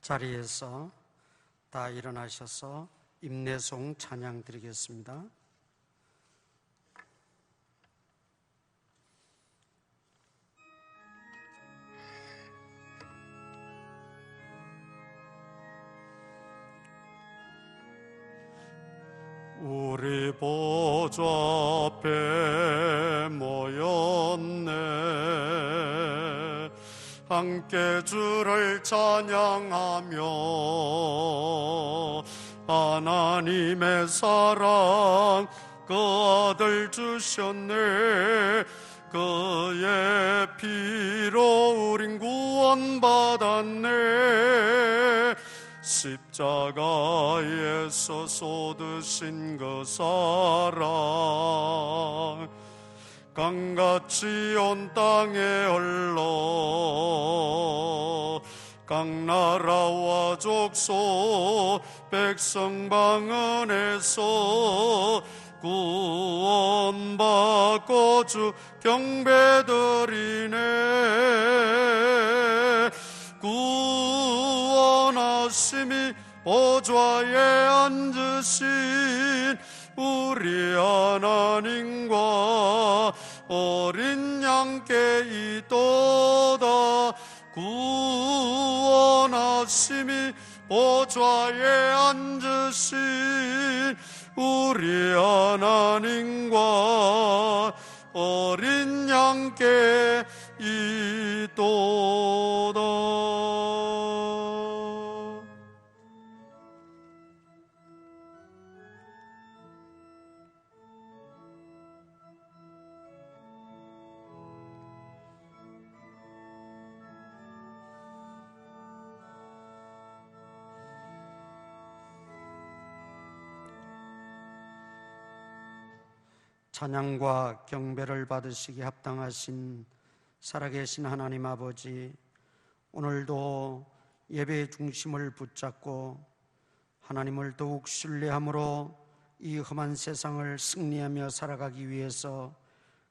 자리에서 다 일어나셔서 임내송 찬양 드리겠습니다. 우리 보좌 앞에 모였네. 함께 주를 찬양하며 하나님의 사랑 그 아들 주셨네. 그의 피로 우린 구원받았네. 십자가에서 쏟으신 그 사랑 강같이 온 땅에 흘러 각 나라와 족속 백성 방언에서 구원받고 주 경배드리네. 구원하심이 보좌에 앉으신 우리 하나님과 어린 양께 이도다. 구원하심이 보좌에 앉으신 우리 하나님과 어린 양께 이도다. 찬양과 경배를 받으시기 합당하신 살아계신 하나님 아버지, 오늘도 예배의 중심을 붙잡고 하나님을 더욱 신뢰함으로 이 험한 세상을 승리하며 살아가기 위해서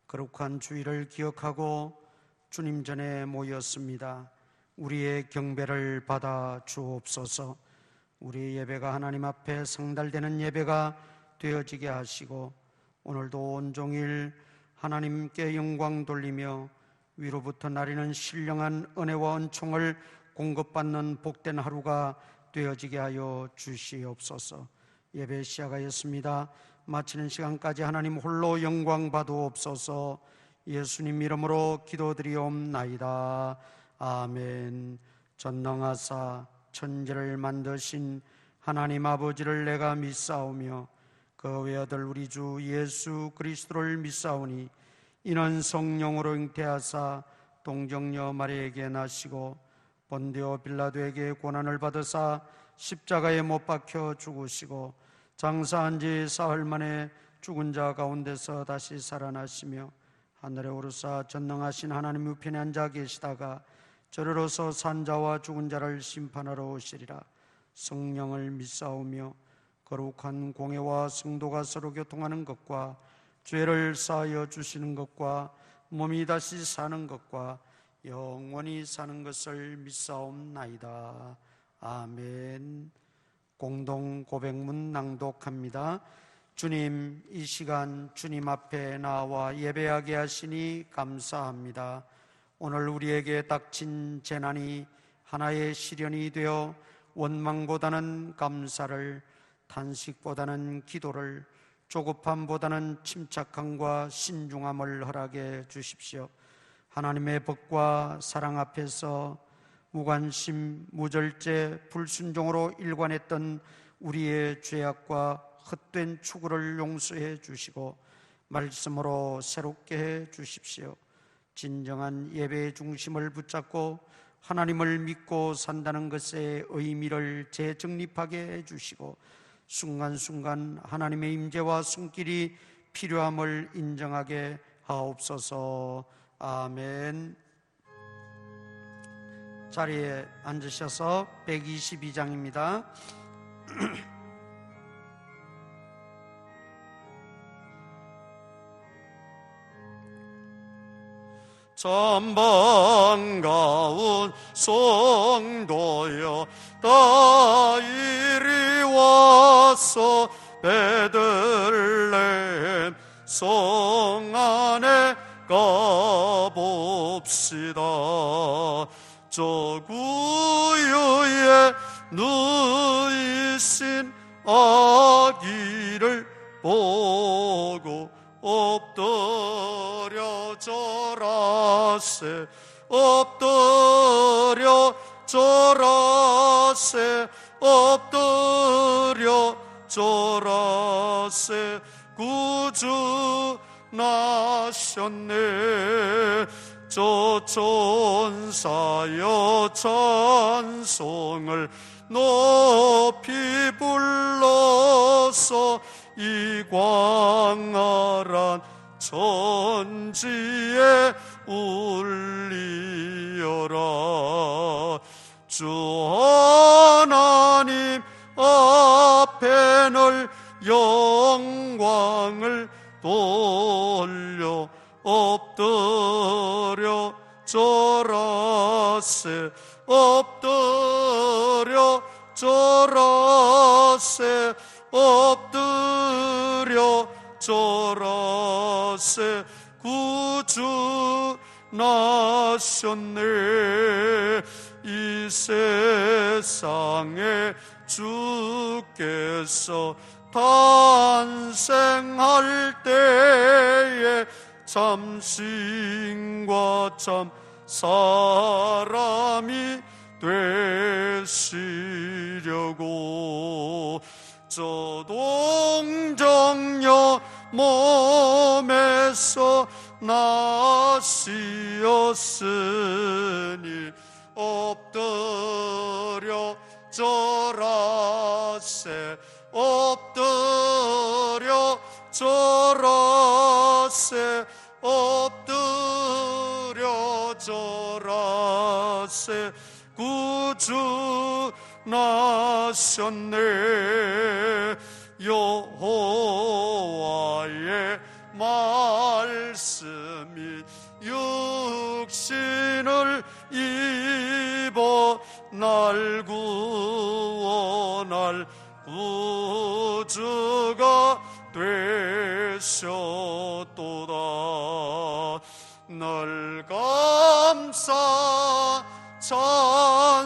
거룩한 주일을 기억하고 주님 전에 모였습니다. 우리의 경배를 받아 주옵소서. 우리의 예배가 하나님 앞에 상달되는 예배가 되어지게 하시고 오늘도 온종일 하나님께 영광 돌리며 위로부터 나리는 신령한 은혜와 은총을 공급받는 복된 하루가 되어지게 하여 주시옵소서. 예배 시작하였습니다. 마치는 시간까지 하나님 홀로 영광 받으옵소서. 예수님 이름으로 기도드리옵나이다. 아멘. 전능하사 천지를 만드신 하나님 아버지를 내가 믿사오며 그 외아들 우리 주 예수 그리스도를 믿사오니 이는 성령으로 잉태하사 동정녀 마리아에게 나시고 본디오 빌라도에게 고난을 받으사 십자가에 못 박혀 죽으시고 장사한 지 사흘 만에 죽은 자 가운데서 다시 살아나시며 하늘에 오르사 전능하신 하나님 우편에 앉아 계시다가 저리로서 산 자와 죽은 자를 심판하러 오시리라. 성령을 믿사오며 거룩한 공회와 성도가 서로 교통하는 것과 죄를 사하여 주시는 것과 몸이 다시 사는 것과 영원히 사는 것을 믿사옵나이다. 아멘. 공동 고백문 낭독합니다. 주님, 이 시간 주님 앞에 나와 예배하게 하시니 감사합니다. 오늘 우리에게 닥친 재난이 하나의 시련이 되어 원망보다는 감사를, 탄식보다는 기도를, 조급함보다는 침착함과 신중함을 허락해 주십시오. 하나님의 법과 사랑 앞에서 무관심, 무절제, 불순종으로 일관했던 우리의 죄악과 헛된 추구를 용서해 주시고 말씀으로 새롭게 해 주십시오. 진정한 예배의 중심을 붙잡고 하나님을 믿고 산다는 것의 의미를 재정립하게 해 주시고 순간순간 하나님의 임재와 손길이 필요함을 인정하게 하옵소서. 아멘. 자리에 앉으셔서 122장입니다. 참 반가운 성도여 다 이리 와서 베들레헴 성 안에 가봅시다. 저 구유에 누이신 아기를 보고 엎드려 절하세 엎드려 절하세 엎드려 절하세 구주 나셨네. 저 천사여 찬송을 높이 불러서 이 광활한 천지에 울리어라. 주 하나님 앞에 늘 영광을 돌려 엎드려 절하세 엎드려 절하세 엎드려 절하세 구주 나셨네. 이 세상에 주께서 탄생할 때에 참 신과 참 사람이 되시려고 저 동정녀 몸에서 나시었으니 엎드려 절하세 엎드려 절하세 엎드려 절하세 구주 나셨네. 여호와의 말씀이 육신을 입어 날 구원할 구주가 되셨도다. 늘 감사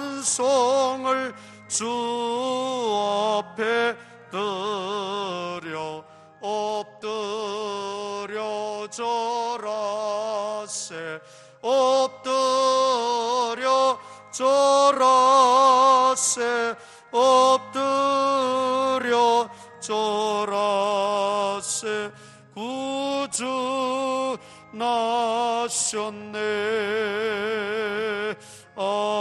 찬송을 주 앞에 드려 엎드려 절하세 엎드려 절하세 엎드려 절하세 구주 나셨네. 아멘.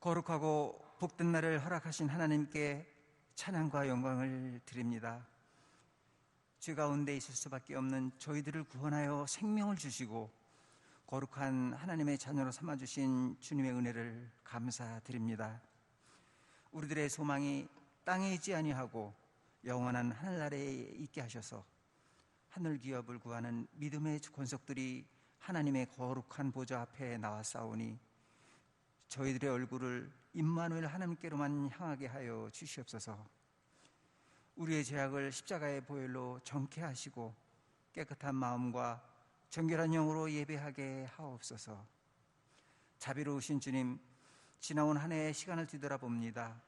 거룩하고 복된 날을 허락하신 하나님께 찬양과 영광을 드립니다. 죄 가운데 있을 수밖에 없는 저희들을 구원하여 생명을 주시고 거룩한 하나님의 자녀로 삼아주신 주님의 은혜를 감사드립니다. 우리들의 소망이 땅에 있지 아니하고 영원한 하늘나라에 있게 하셔서 하늘 기업을 구하는 믿음의 권속들이 하나님의 거룩한 보좌 앞에 나와 싸우니 저희들의 얼굴을 임마누엘 하나님께로만 향하게 하여 주시옵소서. 우리의 죄악을 십자가의 보혈로 정케하시고 깨끗한 마음과 정결한 영으로 예배하게 하옵소서. 자비로우신 주님, 지나온 한 해의 시간을 뒤돌아봅니다.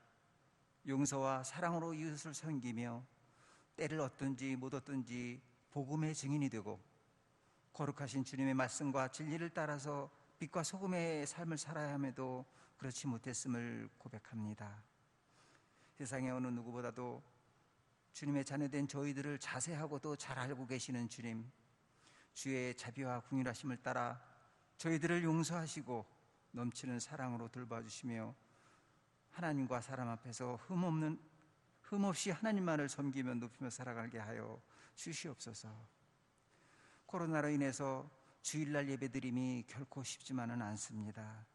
용서와 사랑으로 이웃을 섬기며 때를 얻든지 못 얻든지 복음의 증인이 되고 거룩하신 주님의 말씀과 진리를 따라서 빛과 소금의 삶을 살아야 함에도 그렇지 못했음을 고백합니다. 세상의 어느 누구보다도 주님의 자녀된 저희들을 자세하고도 잘 알고 계시는 주님, 주의 자비와 긍휼하심을 따라 저희들을 용서하시고 넘치는 사랑으로 돌봐주시며 하나님과 사람 앞에서 흠없이 하나님만을 섬기며 높이며 살아가게 하여 주시옵소서. 코로나로 인해서 주일날 예배드림이 결코 쉽지만은 않습니다.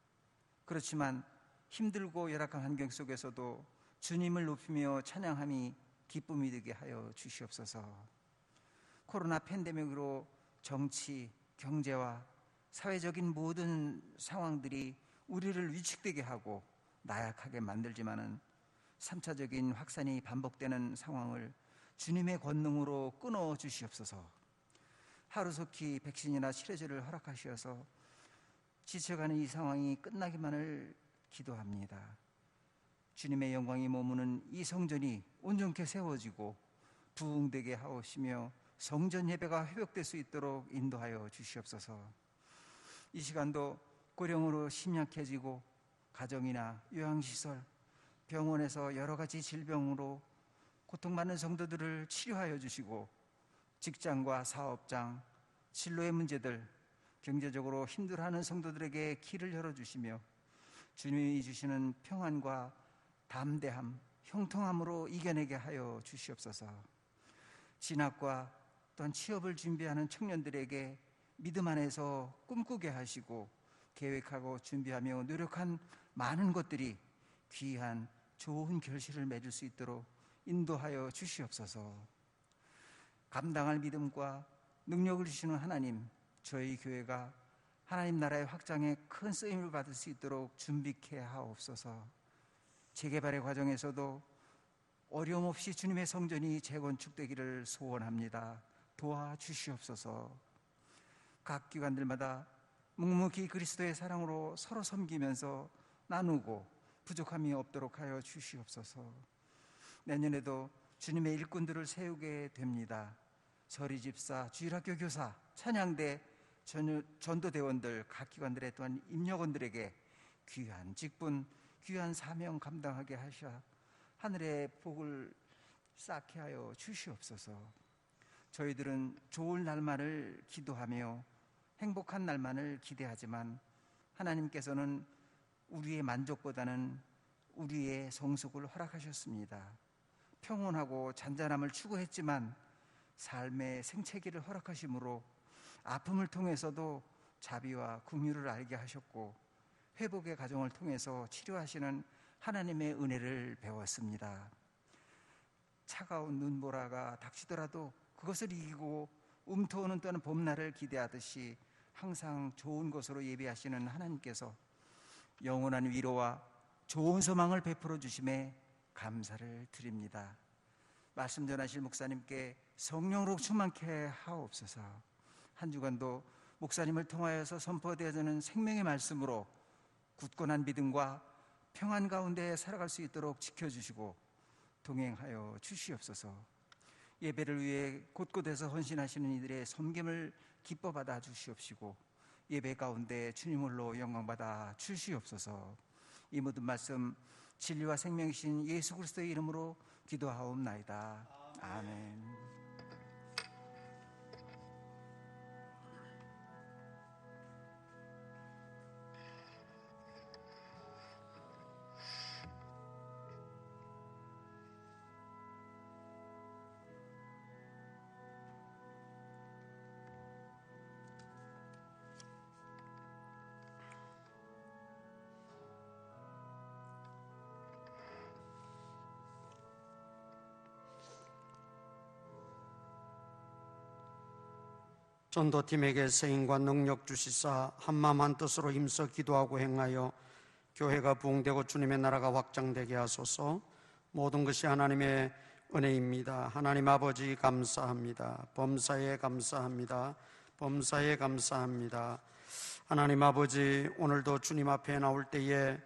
그렇지만 힘들고 열악한 환경 속에서도 주님을 높이며 찬양함이 기쁨이 되게 하여 주시옵소서. 코로나 팬데믹으로 정치, 경제와 사회적인 모든 상황들이 우리를 위축되게 하고 나약하게 만들지만은 3차적인 확산이 반복되는 상황을 주님의 권능으로 끊어 주시옵소서. 하루속히 백신이나 치료제를 허락하셔서 지쳐가는 이 상황이 끝나기만을 기도합니다. 주님의 영광이 머무는 이 성전이 온전케 세워지고 부흥되게 하옵시며 성전 예배가 회복될 수 있도록 인도하여 주시옵소서. 이 시간도 고령으로 심약해지고 가정이나 요양시설, 병원에서 여러 가지 질병으로 고통받는 성도들을 치료하여 주시고 직장과 사업장, 진로의 문제들, 경제적으로 힘들어하는 성도들에게 길을 열어주시며 주님이 주시는 평안과 담대함, 형통함으로 이겨내게 하여 주시옵소서. 진학과 또한 취업을 준비하는 청년들에게 믿음 안에서 꿈꾸게 하시고 계획하고 준비하며 노력한 많은 것들이 귀한 좋은 결실을 맺을 수 있도록 인도하여 주시옵소서. 감당할 믿음과 능력을 주시는 하나님, 저희 교회가 하나님 나라의 확장에 큰 쓰임을 받을 수 있도록 준비케 하옵소서. 재개발의 과정에서도 어려움 없이 주님의 성전이 재건축되기를 소원합니다. 도와주시옵소서. 각 기관들마다 묵묵히 그리스도의 사랑으로 서로 섬기면서 나누고 부족함이 없도록 하여 주시옵소서. 내년에도 주님의 일꾼들을 세우게 됩니다. 서리집사, 주일학교 교사, 찬양대, 전도대원들, 각 기관들의 또한 임역원들에게 귀한 직분, 귀한 사명 감당하게 하셔 하늘의 복을 쌓게 하여 주시옵소서. 저희들은 좋은 날만을 기도하며 행복한 날만을 기대하지만 하나님께서는 우리의 만족보다는 우리의 성숙을 허락하셨습니다. 평온하고 잔잔함을 추구했지만 삶의 생채기를 허락하심으로 아픔을 통해서도 자비와 긍휼을 알게 하셨고 회복의 과정을 통해서 치료하시는 하나님의 은혜를 배웠습니다. 차가운 눈보라가 닥치더라도 그것을 이기고 움터오는 또한 봄날을 기대하듯이 항상 좋은 것으로 예비하시는 하나님께서 영원한 위로와 좋은 소망을 베풀어 주심에 감사를 드립니다. 말씀 전하실 목사님께 성령으로 충만케 하옵소서. 한 주간도 목사님을 통하여서 선포되어지는 생명의 말씀으로 굳건한 믿음과 평안 가운데 살아갈 수 있도록 지켜주시고 동행하여 주시옵소서. 예배를 위해 곳곳에서 헌신하시는 이들의 섬김을 기뻐 받아 주시옵시고 예배 가운데 주님 홀로 영광받아 주시옵소서. 이 모든 말씀 진리와 생명이신 예수 그리스도의 이름으로 기도하옵나이다. 아멘. 전도팀에게 세임과 능력 주시사 한마음 한뜻으로 힘써 기도하고 행하여 교회가 부흥되고 주님의 나라가 확장되게 하소서. 모든 것이 하나님의 은혜입니다. 하나님 아버지 감사합니다. 범사에 감사합니다. 범사에 감사합니다. 하나님 아버지, 오늘도 주님 앞에 나올 때에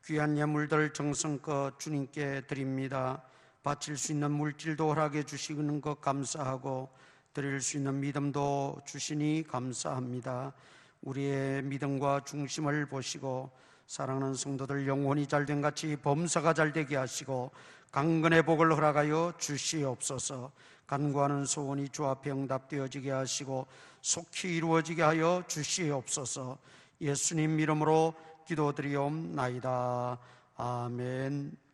귀한 예물들 정성껏 주님께 드립니다. 바칠 수 있는 물질도 허락해 주시는 것 감사하고 드릴 수 있는 믿음도 주시니 감사합니다. 우리의 믿음과 중심을 보시고 사랑하는 성도들 영혼이 잘된 같이 범사가 잘되게 하시고 강건의 복을 허락하여 주시옵소서. 간구하는 소원이 주 앞에 응답되어지게 하시고 속히 이루어지게 하여 주시옵소서. 예수님 이름으로 기도드리옵나이다. 아멘.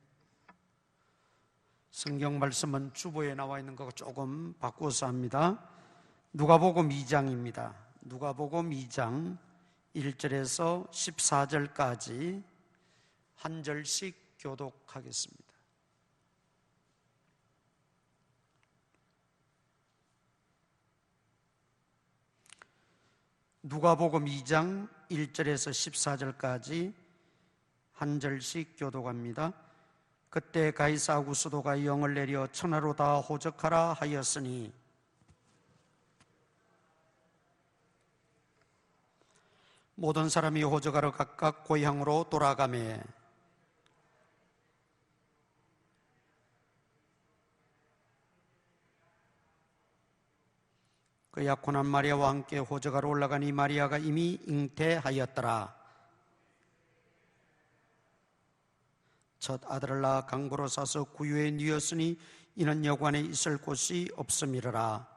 성경 말씀은 주보에 나와 있는 거 조금 바꾸어서 합니다. 누가복음 2장입니다. 누가복음 2장 1절에서 14절까지 한 절씩 교독하겠습니다. 누가복음 2장 1절에서 14절까지 한 절씩 교독합니다. 그때 가이사 아구스도가 영을 내려 천하로 다 호적하라 하였으니 모든 사람이 호적하러 각각 고향으로 돌아가매 그 약혼한 마리아와 함께 호적하러 올라가니 마리아가 이미 잉태하였더라. 첫 아들을 낳아 강보로 싸서 구유에 뉘었으니 이는 여관에 있을 곳이 없음이러라.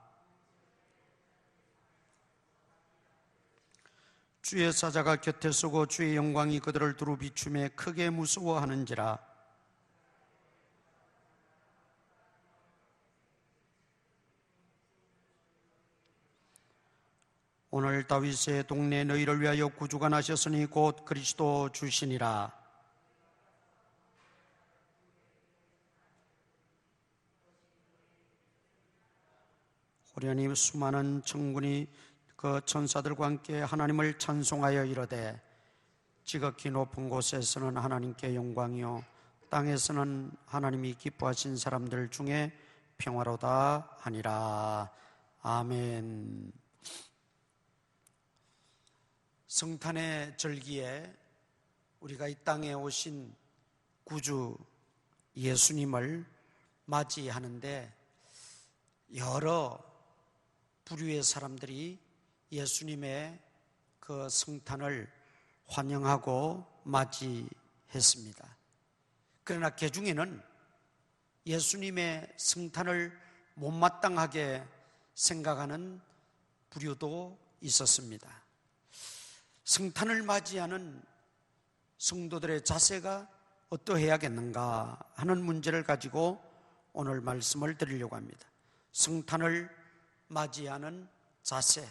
주의 사자가 곁에 서고 주의 영광이 그들을 두루 비추매 크게 무서워하는지라. 오늘 다윗의 동네 너희를 위하여 구주가 나셨으니 곧 그리스도 주시니라. 호련히 수많은 천군이 그 천사들과 함께 하나님을 찬송하여 이르되 지극히 높은 곳에서는 하나님께 영광이요 땅에서는 하나님이 기뻐하신 사람들 중에 평화로다 하니라. 아멘. 성탄의 절기에 우리가 이 땅에 오신 구주 예수님을 맞이하는데 여러 부류의 사람들이 예수님의 그 성탄을 환영하고 맞이했습니다. 그러나 그 중에는 예수님의 성탄을 못마땅하게 생각하는 부류도 있었습니다. 성탄을 맞이하는 성도들의 자세가 어떠해야겠는가 하는 문제를 가지고 오늘 말씀을 드리려고 합니다. 성탄을 맞이하는 자세.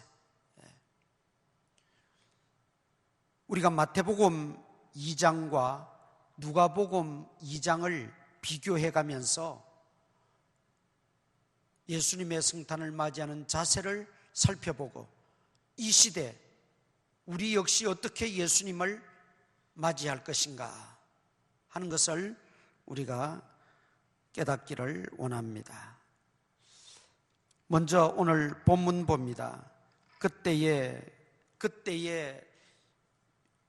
우리가 마태복음 2장과 누가복음 2장을 비교해 가면서 예수님의 성탄을 맞이하는 자세를 살펴보고 이 시대 우리 역시 어떻게 예수님을 맞이할 것인가 하는 것을 우리가 깨닫기를 원합니다. 먼저 오늘 본문 봅니다. 그때에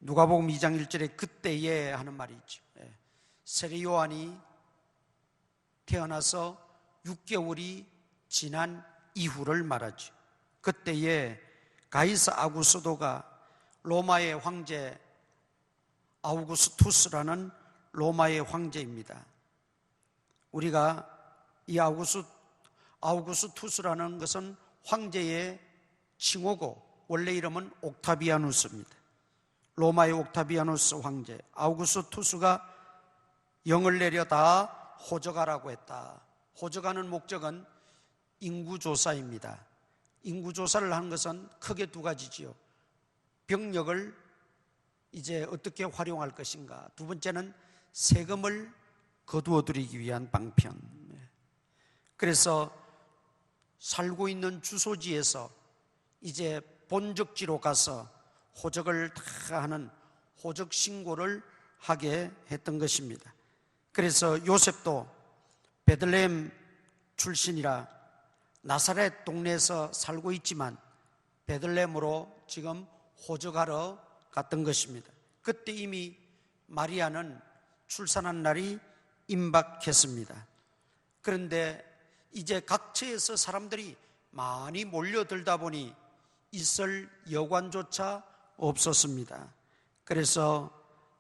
누가복음 2장 1절에 그때에 하는 말이 있죠. 세례 요한이 태어나서 6개월이 지난 이후를 말하죠. 그때에 가이사 아구스도가 로마의 황제 아우구스투스라는 로마의 황제입니다. 우리가 이 아우구스투스라는 것은 황제의 칭호고 원래 이름은 옥타비아누스입니다. 로마의 옥타비아누스 황제 아우구스투스가 영을 내려 다 호적하라고 했다. 호적하는 목적은 인구조사입니다. 인구조사를 하는 것은 크게 두 가지지요. 병력을 이제 어떻게 활용할 것인가. 두 번째는 세금을 거두어들이기 위한 방편. 그래서 살고 있는 주소지에서 이제 본적지로 가서 호적을 다 하는 호적 신고를 하게 했던 것입니다. 그래서 요셉도 베들레헴 출신이라 나사렛 동네에서 살고 있지만 베들레헴으로 지금 호적하러 갔던 것입니다. 그때 이미 마리아는 출산한 날이 임박했습니다. 그런데 이제 각처에서 사람들이 많이 몰려들다 보니 있을 여관조차 없었습니다. 그래서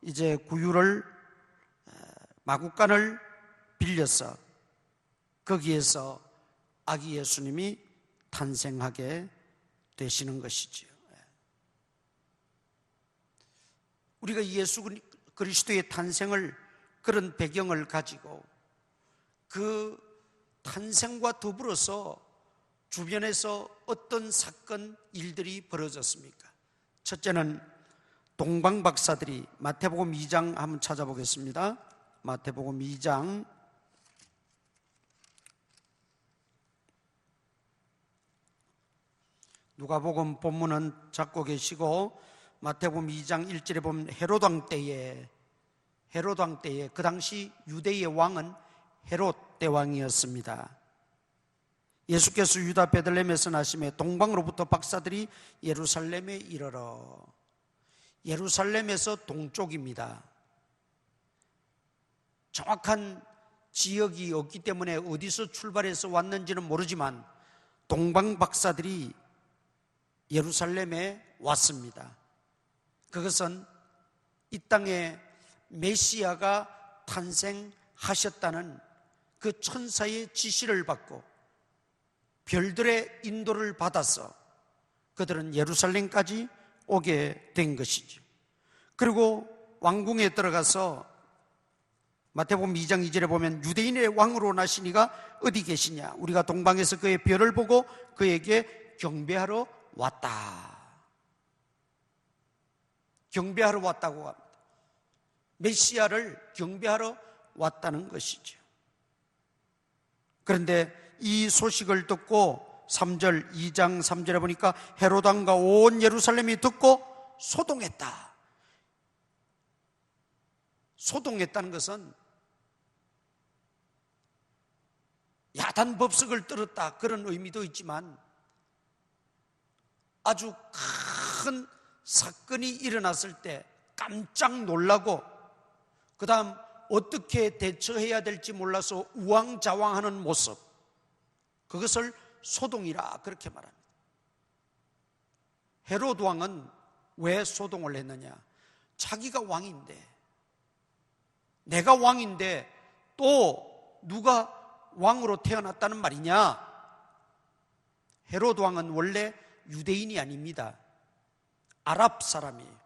이제 구유를 마구간을 빌려서 거기에서 아기 예수님이 탄생하게 되시는 것이지요. 우리가 예수 그리스도의 탄생을 그런 배경을 가지고 그 탄생과 더불어서 주변에서 어떤 사건, 일들이 벌어졌습니까? 첫째는 동방 박사들이, 마태복음 2장 한번 찾아보겠습니다. 마태복음 2장 누가복음 본문은 잡고 계시고 마태복음 2장 1절에 보면 헤롯 왕 때에 그 당시 유대의 왕은 헤롯 대왕이었습니다. 예수께서 유다 베들레헴에서 나심에 동방으로부터 박사들이 예루살렘에 이르러, 예루살렘에서 동쪽입니다. 정확한 지역이 없기 때문에 어디서 출발해서 왔는지는 모르지만 동방 박사들이 예루살렘에 왔습니다. 그것은 이 땅에 메시아가 탄생하셨다는 그 천사의 지시를 받고 별들의 인도를 받아서 그들은 예루살렘까지 오게 된 것이죠. 그리고 왕궁에 들어가서 마태복음 2장 2절에 보면 유대인의 왕으로 나신 이가 어디 계시냐? 우리가 동방에서 그의 별을 보고 그에게 경배하러 왔다. 경배하러 왔다고 합니다. 메시아를 경배하러 왔다는 것이죠. 그런데 이 소식을 듣고 3절, 2장 3절에 보니까 헤롯 왕과 온 예루살렘이 듣고 소동했다. 소동했다는 것은 야단 법석을 떨었다, 그런 의미도 있지만 아주 큰 사건이 일어났을 때 깜짝 놀라고 그 다음 어떻게 대처해야 될지 몰라서 우왕좌왕하는 모습, 그것을 소동이라 그렇게 말합니다. 헤롯 왕은 왜 소동을 했느냐? 자기가 왕인데, 내가 왕인데 또 누가 왕으로 태어났다는 말이냐? 헤롯 왕은 원래 유대인이 아닙니다. 아랍 사람이에요.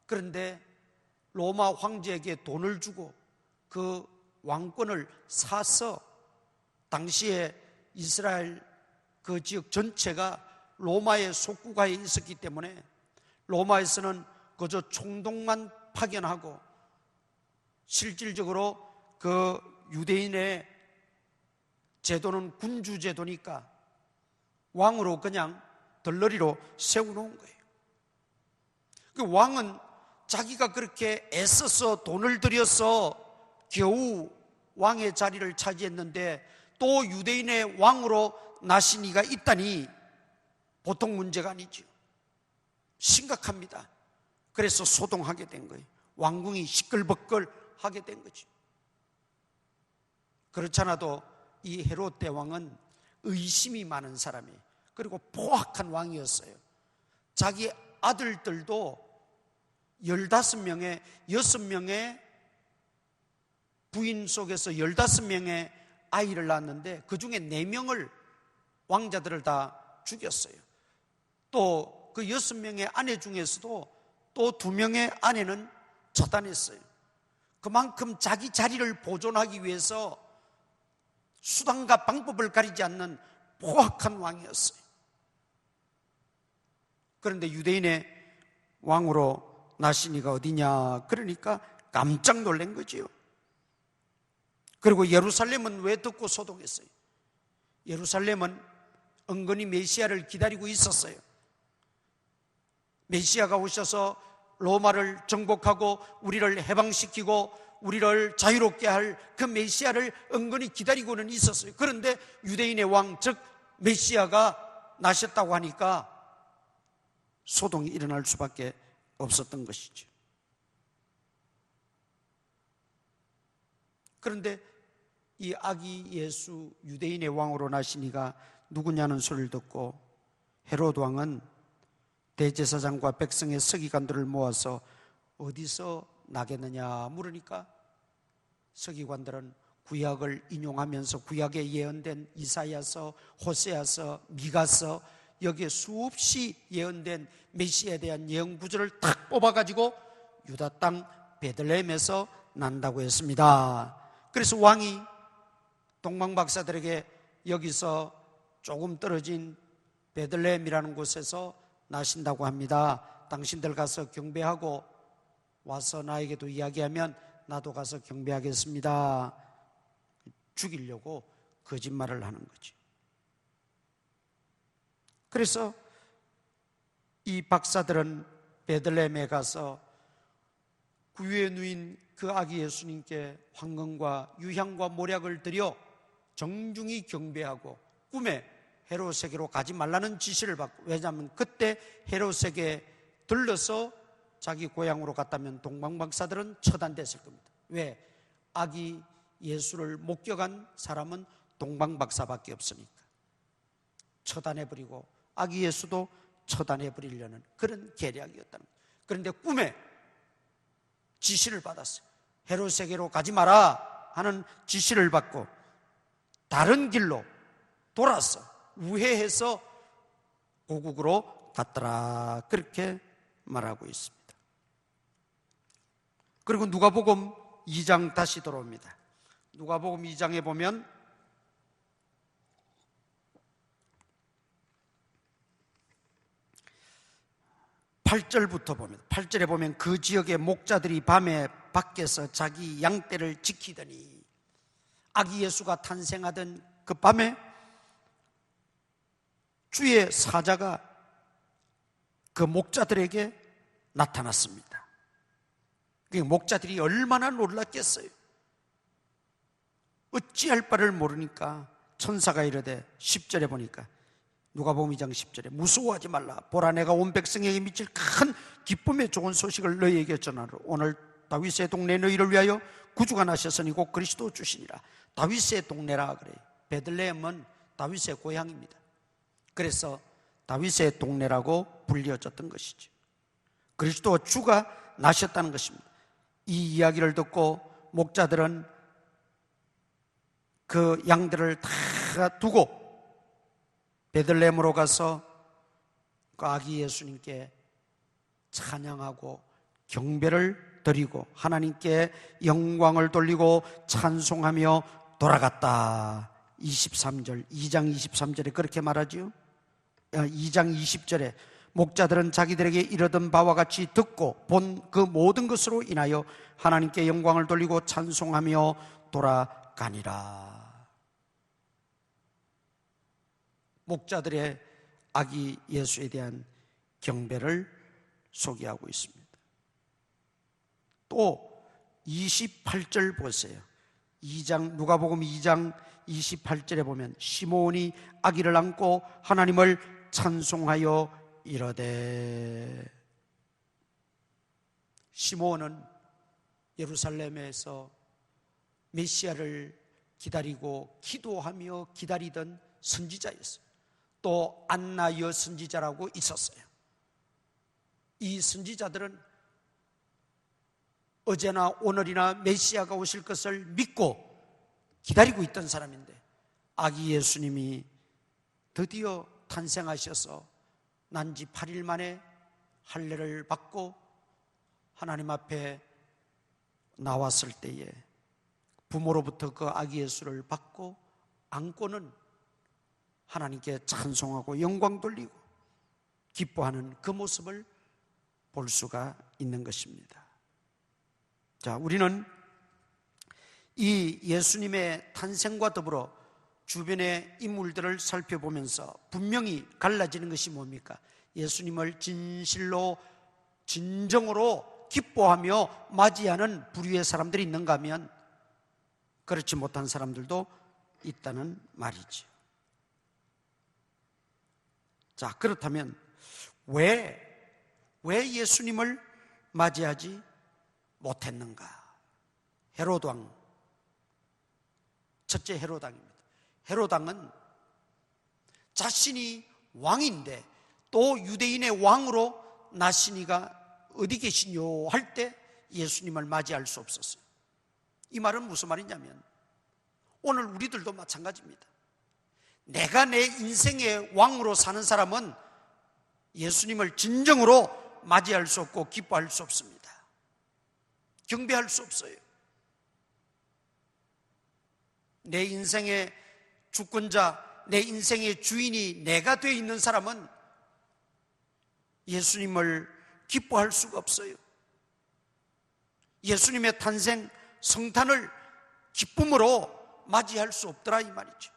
그런데 로마 황제에게 돈을 주고 그 왕권을 사서 당시에 이스라엘 그 지역 전체가 로마의 속국하에 있었기 때문에 로마에서는 그저 총독만 파견하고 실질적으로 그 유대인의 제도는 군주 제도니까 왕으로 그냥 덜러리로 세워놓은 거예요. 그 왕은 자기가 그렇게 애써서 돈을 들여서 겨우 왕의 자리를 차지했는데 또 유대인의 왕으로 나신 이가 있다니 보통 문제가 아니죠. 심각합니다. 그래서 소동하게 된 거예요. 왕궁이 시끌벅걸하게 된 거죠. 그렇잖아도 이 헤롯 대왕은 의심이 많은 사람이에요. 그리고 포악한 왕이었어요. 자기 아들들도 15명의 6명의 부인 속에서 15명의 아이를 낳았는데 그 중에 4명을 왕자들을 다 죽였어요. 또 그 6명의 아내 중에서도 또 2명의 아내는 처단했어요. 그만큼 자기 자리를 보존하기 위해서 수단과 방법을 가리지 않는 포악한 왕이었어요. 그런데 유대인의 왕으로 나신 이가 어디냐? 그러니까 깜짝 놀란 거지요. 그리고 예루살렘은 왜 듣고 소동했어요? 예루살렘은 은근히 메시아를 기다리고 있었어요. 메시아가 오셔서 로마를 정복하고 우리를 해방시키고 우리를 자유롭게 할 그 메시아를 은근히 기다리고는 있었어요. 그런데 유대인의 왕, 즉 메시아가 나셨다고 하니까 소동이 일어날 수밖에 없었던 것이죠. 그런데 이 아기 예수, 유대인의 왕으로 나신 이가 누구냐는 소리를 듣고 헤롯 왕은 대제사장과 백성의 서기관들을 모아서 어디서 나겠느냐 물으니까 서기관들은 구약을 인용하면서 구약에 예언된 이사야서, 호세아서, 미가서, 여기에 수없이 예언된 메시아에 대한 예언 구절을 탁 뽑아가지고 유다 땅 베들레헴에서 난다고 했습니다. 그래서 왕이 동방 박사들에게 여기서 조금 떨어진 베들레헴이라는 곳에서 나신다고 합니다. 당신들 가서 경배하고 와서 나에게도 이야기하면 나도 가서 경배하겠습니다. 죽이려고 거짓말을 하는 거지. 그래서 이 박사들은 베들레헴에 가서 구유에 누인 그 아기 예수님께 황금과 유향과 모략을 드려 정중히 경배하고 꿈에 헤롯에게로 가지 말라는 지시를 받고, 왜냐하면 그때 헤롯에게 들러서 자기 고향으로 갔다면 동방박사들은 처단됐을 겁니다. 왜? 아기 예수를 목격한 사람은 동방박사밖에 없으니까 처단해버리고 아기 예수도 처단해버리려는 그런 계략이었다는 거예요. 그런데 꿈에 지시를 받았어요. 헤롯에게로 가지 마라 하는 지시를 받고 다른 길로 돌아서 우회해서 고국으로 갔더라, 그렇게 말하고 있습니다. 그리고 누가복음 2장 다시 돌아옵니다. 누가복음 2장에 보면 8절부터 봅니다. 8절에 보면 그 지역의 목자들이 밤에 밖에서 자기 양떼를 지키더니, 아기 예수가 탄생하던 그 밤에 주의 사자가 그 목자들에게 나타났습니다. 목자들이 얼마나 놀랐겠어요. 어찌할 바를 모르니까 천사가 이르되, 10절에 보니까 누가복음 2장 10절에 무서워하지 말라. 보라, 내가 온 백성에게 미칠 큰 기쁨의 좋은 소식을 너희에게 전하러 오늘 다윗의 동네 너희를 위하여 구주가 나셨으니 곧 그리스도 주시니라. 다윗의 동네라 그래요. 베들레헴은 다윗의 고향입니다. 그래서 다윗의 동네라고 불려졌던 것이죠. 그리스도 주가 나셨다는 것입니다. 이 이야기를 듣고 목자들은 그 양들을 다 두고 베들레헴으로 가서 그 아기 예수님께 찬양하고 경배를 드리고 하나님께 영광을 돌리고 찬송하며 돌아갔다. 23절, 2장 23절에 그렇게 말하지요. 2장 20절에 목자들은 자기들에게 이르던 바와 같이 듣고 본 그 모든 것으로 인하여 하나님께 영광을 돌리고 찬송하며 돌아가니라. 목자들의 아기 예수에 대한 경배를 소개하고 있습니다. 또 28절 보세요. 누가복음 2장 28절에 보면 시몬이 아기를 안고 하나님을 찬송하여 이르되, 시몬은 예루살렘에서 메시아를 기다리고 기도하며 기다리던 선지자였어요. 또 안나 여선지자라고 있었어요. 이 선지자들은 어제나 오늘이나 메시아가 오실 것을 믿고 기다리고 있던 사람인데, 아기 예수님이 드디어 탄생하셔서 난지 8일 만에 할례를 받고 하나님 앞에 나왔을 때에 부모로부터 그 아기 예수를 받고 안고는 하나님께 찬송하고 영광 돌리고 기뻐하는 그 모습을 볼 수가 있는 것입니다. 자, 우리는 이 예수님의 탄생과 더불어 주변의 인물들을 살펴보면서 분명히 갈라지는 것이 뭡니까? 예수님을 진실로 진정으로 기뻐하며 맞이하는 부류의 사람들이 있는가 하면 그렇지 못한 사람들도 있다는 말이죠. 자, 그렇다면 왜 예수님을 맞이하지 못했는가? 헤롯 왕, 첫째 헤롯 왕입니다. 헤롯 왕은 자신이 왕인데 또 유대인의 왕으로 나시니가 어디 계시뇨 할 때 예수님을 맞이할 수 없었어요. 이 말은 무슨 말이냐면 오늘 우리들도 마찬가지입니다. 내가 내 인생의 왕으로 사는 사람은 예수님을 진정으로 맞이할 수 없고 기뻐할 수 없습니다. 경배할 수 없어요. 내 인생의 주권자, 내 인생의 주인이 내가 되어 있는 사람은 예수님을 기뻐할 수가 없어요. 예수님의 탄생, 성탄을 기쁨으로 맞이할 수 없더라 이 말이죠.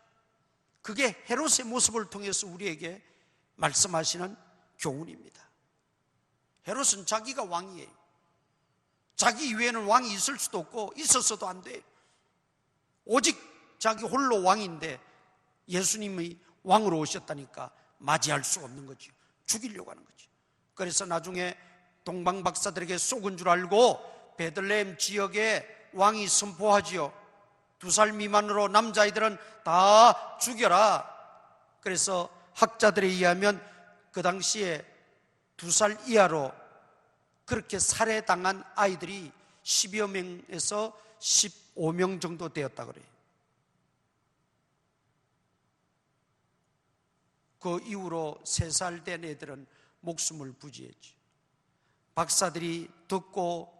그게 헤롯의 모습을 통해서 우리에게 말씀하시는 교훈입니다. 헤롯은 자기가 왕이에요. 자기 이외에는 왕이 있을 수도 없고 있었어도 안 돼요. 오직 자기 홀로 왕인데 예수님이 왕으로 오셨다니까 맞이할 수 없는 거죠. 죽이려고 하는 거죠. 그래서 나중에 동방 박사들에게 속은 줄 알고 베들레헴 지역에 왕이 선포하지요. 2살 미만으로 남자아이들은 다 죽여라. 그래서 학자들에 의하면 그 당시에 2살 이하로 그렇게 살해당한 아이들이 10여 명에서 15명 정도 되었다 그래요. 그 이후로 3살 된 애들은 목숨을 부지했지. 박사들이 듣고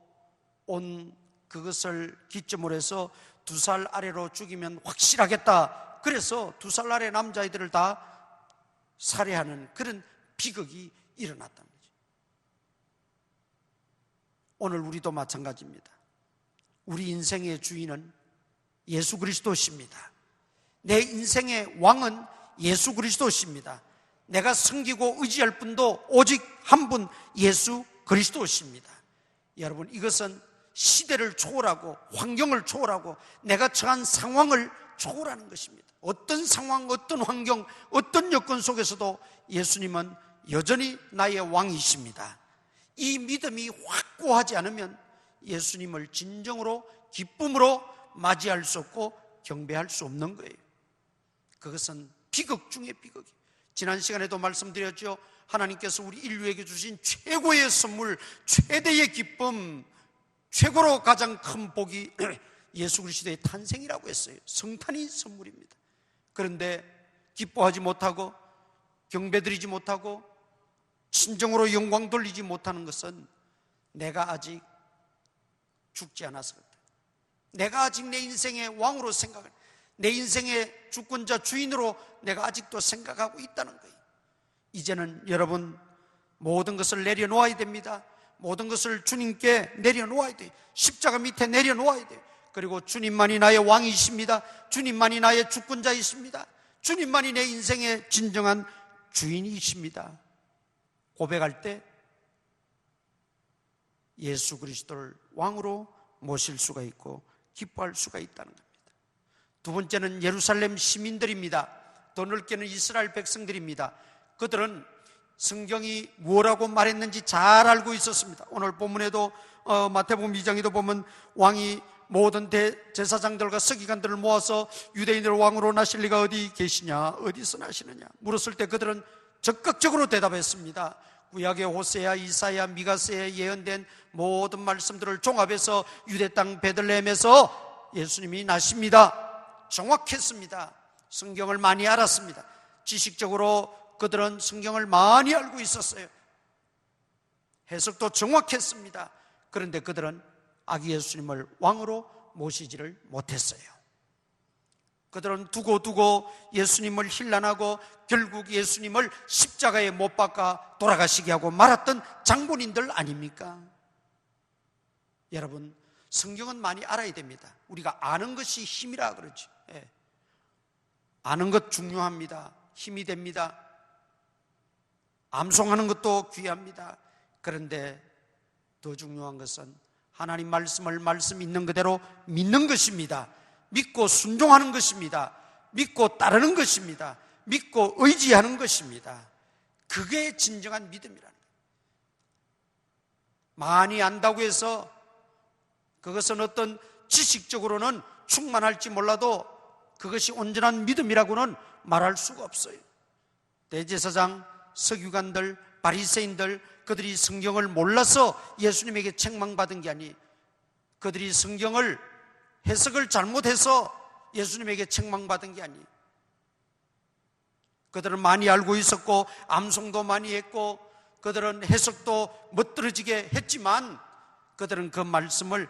온 그것을 기점으로 해서 2살 아래로 죽이면 확실하겠다. 그래서 2살 아래 남자아이들을 다 살해하는 그런 비극이 일어났다는 거죠. 오늘 우리도 마찬가지입니다. 우리 인생의 주인은 예수 그리스도십니다. 내 인생의 왕은 예수 그리스도십니다. 내가 섬기고 의지할 분도 오직 한 분 예수 그리스도십니다. 여러분, 이것은 시대를 초월하고 환경을 초월하고 내가 처한 상황을 초월하는 것입니다. 어떤 상황, 어떤 환경, 어떤 여건 속에서도 예수님은 여전히 나의 왕이십니다. 이 믿음이 확고하지 않으면 예수님을 진정으로 기쁨으로 맞이할 수 없고 경배할 수 없는 거예요. 그것은 비극 중의 비극이에요. 지난 시간에도 말씀드렸죠. 하나님께서 우리 인류에게 주신 최고의 선물, 최대의 기쁨, 최고로 가장 큰 복이 예수 그리스도의 탄생이라고 했어요. 성탄이 선물입니다. 그런데 기뻐하지 못하고 경배드리지 못하고 진정으로 영광 돌리지 못하는 것은 내가 아직 죽지 않아서 그렇다. 내가 아직 내 인생의 왕으로 생각을, 내 인생의 주권자 주인으로 내가 아직도 생각하고 있다는 거예요. 이제는 여러분 모든 것을 내려놓아야 됩니다. 모든 것을 주님께 내려놓아야 돼요. 십자가 밑에 내려놓아야 돼요. 그리고 주님만이 나의 왕이십니다. 주님만이 나의 주권자이십니다. 주님만이 내 인생의 진정한 주인이십니다. 고백할 때 예수 그리스도를 왕으로 모실 수가 있고 기뻐할 수가 있다는 겁니다. 두 번째는 예루살렘 시민들입니다. 더 넓게는 이스라엘 백성들입니다. 그들은 성경이 뭐라고 말했는지 잘 알고 있었습니다. 오늘 본문에도 마태복음 2장에도 보면 왕이 모든 대제사장들과 서기관들을 모아서 유대인들을 왕으로 나실 리가 어디 계시냐, 어디서 나시느냐 물었을 때 그들은 적극적으로 대답했습니다. 구약의 호세야, 이사야, 미가서에 예언된 모든 말씀들을 종합해서 유대 땅 베들레헴에서 예수님이 나십니다. 정확했습니다. 성경을 많이 알았습니다. 지식적으로 그들은 성경을 많이 알고 있었어요. 해석도 정확했습니다. 그런데 그들은 아기 예수님을 왕으로 모시지를 못했어요. 그들은 두고 예수님을 힐난하고 결국 예수님을 십자가에 못 박아 돌아가시게 하고 말았던 장본인들 아닙니까? 여러분, 성경은 많이 알아야 됩니다. 우리가 아는 것이 힘이라 그러죠. 예. 아는 것 중요합니다. 힘이 됩니다. 암송하는 것도 귀합니다. 그런데 더 중요한 것은 하나님 말씀을 말씀 있는 그대로 믿는 것입니다. 믿고 순종하는 것입니다. 믿고 따르는 것입니다. 믿고 의지하는 것입니다. 그게 진정한 믿음이라는 거예요. 많이 안다고 해서 그것은 어떤 지식적으로는 충만할지 몰라도 그것이 온전한 믿음이라고는 말할 수가 없어요. 대제사장, 서기관들, 바리새인들, 그들이 성경을 몰라서 예수님에게 책망받은 게 아니, 그들이 성경을 해석을 잘못해서 예수님에게 책망받은 게 아니, 그들은 많이 알고 있었고 암송도 많이 했고 그들은 해석도 멋들어지게 했지만 그들은 그 말씀을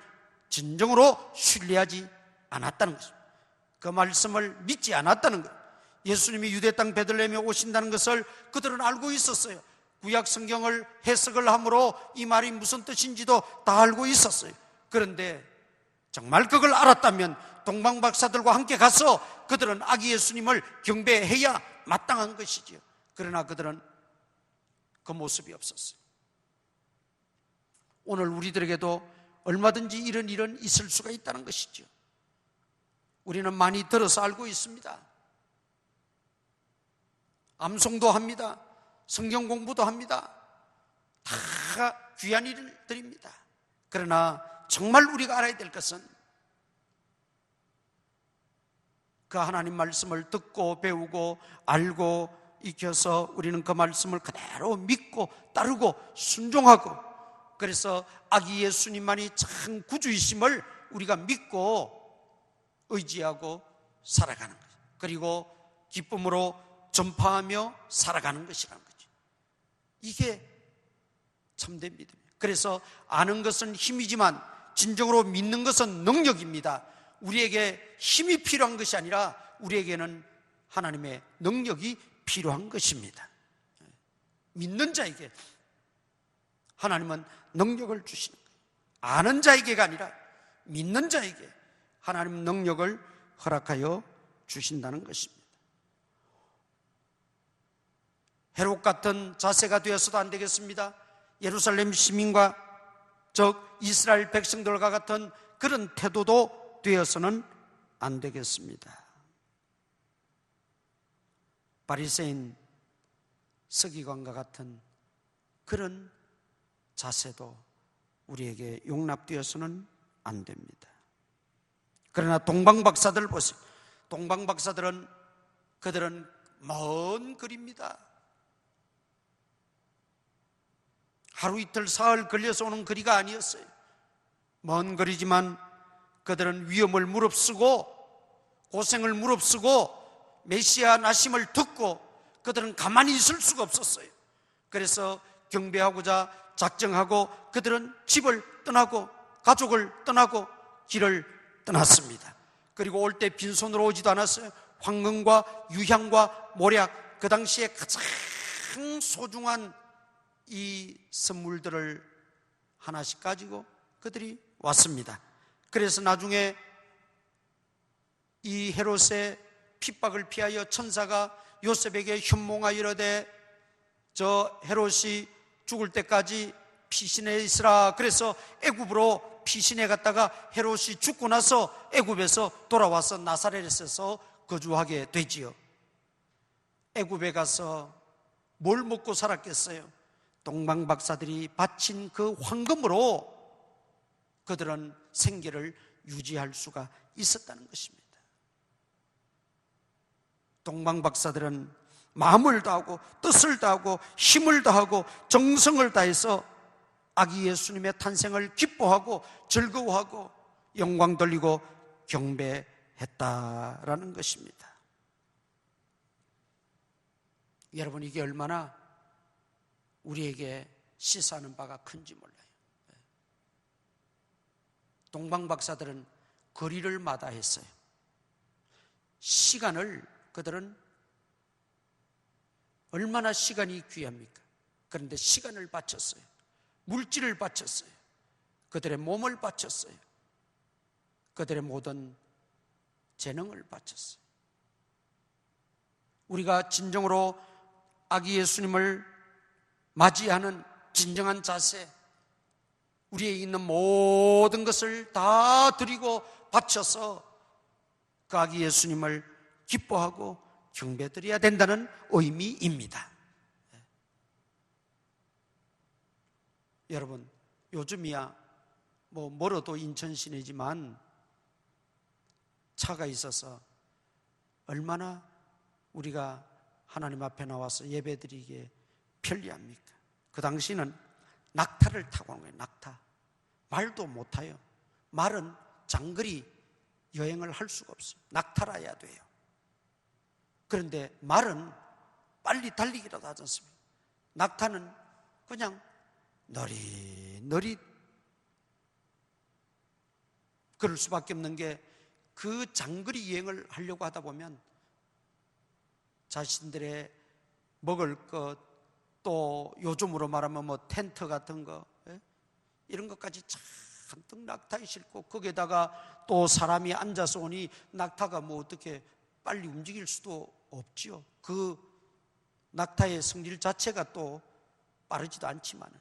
진정으로 신뢰하지 않았다는 것입니다. 그 말씀을 믿지 않았다는 것. 예수님이 유대 땅 베들레헴에 오신다는 것을 그들은 알고 있었어요. 구약 성경을 해석을 함으로 이 말이 무슨 뜻인지도 다 알고 있었어요. 그런데 정말 그걸 알았다면 동방박사들과 함께 가서 그들은 아기 예수님을 경배해야 마땅한 것이지요. 그러나 그들은 그 모습이 없었어요. 오늘 우리들에게도 얼마든지 이런 일은 있을 수가 있다는 것이죠. 우리는 많이 들어서 알고 있습니다. 암송도 합니다. 성경 공부도 합니다. 다 귀한 일들입니다. 그러나 정말 우리가 알아야 될 것은 그 하나님 말씀을 듣고 배우고 알고 익혀서 우리는 그 말씀을 그대로 믿고 따르고 순종하고, 그래서 아기 예수님만이 참 구주이심을 우리가 믿고 의지하고 살아가는 거죠. 그리고 기쁨으로 전파하며 살아가는 것이라는 거죠. 이게 참된 믿음이에요. 그래서 아는 것은 힘이지만 진정으로 믿는 것은 능력입니다. 우리에게 힘이 필요한 것이 아니라 우리에게는 하나님의 능력이 필요한 것입니다. 믿는 자에게 하나님은 능력을 주시는 거예요. 아는 자에게가 아니라 믿는 자에게 하나님은 능력을 허락하여 주신다는 것입니다. 헤롯 같은 자세가 되어서도 안 되겠습니다. 예루살렘 시민과 즉 이스라엘 백성들과 같은 그런 태도도 되어서는 안 되겠습니다. 바리새인 서기관과 같은 그런 자세도 우리에게 용납되어서는 안 됩니다. 그러나 동방박사들 보세요. 동방박사들은 그들은 먼 거리입니다. 하루 이틀 사흘 걸려서 오는 거리가 아니었어요. 먼 거리지만 그들은 위험을 무릅쓰고 고생을 무릅쓰고 메시아 나심을 듣고 그들은 가만히 있을 수가 없었어요. 그래서 경배하고자 작정하고 그들은 집을 떠나고 가족을 떠나고 길을 떠났습니다. 그리고 올 때 빈손으로 오지도 않았어요. 황금과 유향과 모략, 그 당시에 가장 소중한 이 선물들을 하나씩 가지고 그들이 왔습니다. 그래서 나중에 이 헤롯의 핍박을 피하여 천사가 요셉에게 현몽하여 이르되 저 헤롯이 죽을 때까지 피신해 있으라. 그래서 애굽으로 피신해 갔다가 헤롯이 죽고 나서 애굽에서 돌아와서 나사렛에서 거주하게 되지요. 애굽에 가서 뭘 먹고 살았겠어요? 동방박사들이 바친 그 황금으로 그들은 생계를 유지할 수가 있었다는 것입니다. 동방박사들은 마음을 다하고 뜻을 다하고 힘을 다하고 정성을 다해서 아기 예수님의 탄생을 기뻐하고 즐거워하고 영광 돌리고 경배했다라는 것입니다. 여러분, 이게 얼마나 우리에게 시사하는 바가 큰지 몰라요. 동방박사들은 거리를 마다했어요. 시간을, 그들은 얼마나 시간이 귀합니까? 그런데 시간을 바쳤어요. 물질을 바쳤어요. 그들의 몸을 바쳤어요. 그들의 모든 재능을 바쳤어요. 우리가 진정으로 아기 예수님을 맞이하는 진정한 자세, 우리에 있는 모든 것을 다 드리고 바쳐서 그 아기 예수님을 기뻐하고 경배드려야 된다는 의미입니다. 여러분, 요즘이야 멀어도 인천 시내지만 차가 있어서 얼마나 우리가 하나님 앞에 나와서 예배드리기에 편리합니까? 그 당시는 낙타를 타고 오는 거예요. 낙타. 말도 못해요. 말은 장거리 여행을 할 수가 없어요. 낙타라야 돼요. 그런데 말은 빨리 달리기라도 하지 않습니까? 낙타는 그냥 너릿너릿 그럴 수밖에 없는 게 그 장거리 여행을 하려고 하다 보면 자신들의 먹을 것, 또 요즘으로 말하면 뭐 텐트 같은 거, 이런 것까지 잔뜩 낙타에 싣고, 거기에다가 또 사람이 앉아서 오니 낙타가 뭐 어떻게 빨리 움직일 수도 없지요. 그 낙타의 성질 자체가 또 빠르지도 않지만은,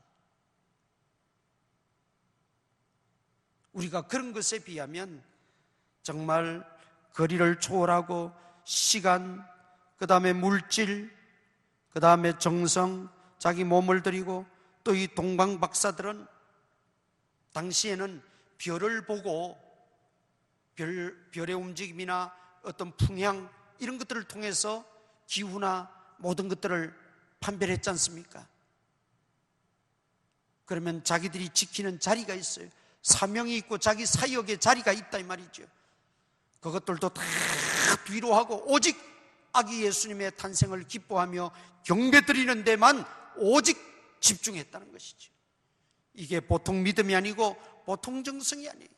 우리가 그런 것에 비하면 정말 거리를 초월하고 시간, 그 다음에 물질, 그 다음에 정성, 자기 몸을 들이고, 또 이 동방 박사들은 당시에는 별을 보고 별의 움직임이나 어떤 풍향 이런 것들을 통해서 기후나 모든 것들을 판별했지 않습니까? 그러면 자기들이 지키는 자리가 있어요. 사명이 있고 자기 사역의 자리가 있다 이 말이죠. 그것들도 다 뒤로 하고 오직 아기 예수님의 탄생을 기뻐하며 경배드리는 데만 오직 집중했다는 것이죠. 이게 보통 믿음이 아니고 보통 정성이 아니에요.